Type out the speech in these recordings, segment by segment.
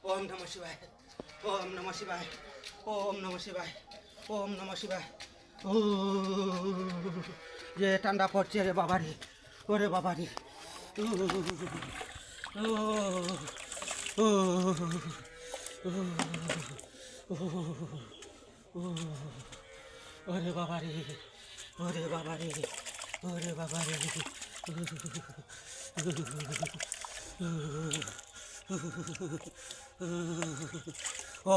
ওম নমঃ শিবায়, ওম নমঃ শিবায়, ওম নমঃ শিবায়, ওম নমঃ শিবায়। ও যে ঠান্ডা পড়ছে রে বাবারি, ওরে বাবারি। ওরে বাবারি, ওরে বাবারি, ওরে বাবারি। ও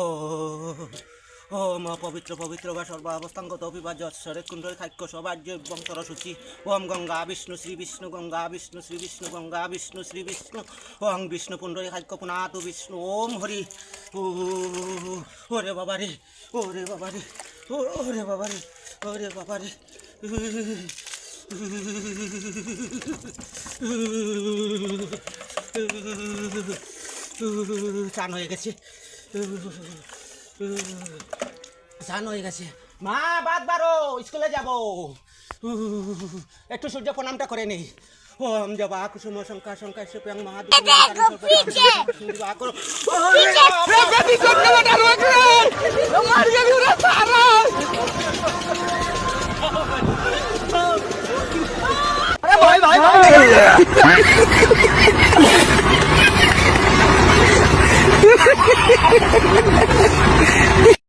ও মা পবিত্র পবিত্র বা সর্বাবস্থাঙ্গত অভিবাজ্য ঈশ্বরে কুণ্ডলী খাক্য সবার্য এবং সরস্বতী। ওম গঙ্গা বিষ্ণু শ্রী বিষ্ণু, গঙ্গা বিষ্ণু শ্রী বিষ্ণু, গঙ্গা বিষ্ণু শ্রী বিষ্ণু। ওং বিষ্ণু পুণ্ডরী খাক্য পুনাত বিষ্ণু। ওম হরি। ওরে বাবারে, ওরে বাবারে, ওরে বাবারে, ওরে বাবারে। চান হয়ে গেছে, চান হয়ে গেছে। মা বাদ বারো, স্কুলে যাব। একটু সূর্য প্রণামটা করে নেই। ওম জবা কুসুম শঙ্কা শঙ্কা সুপ্যাং মহাদুপ ভাই ভাই ভাই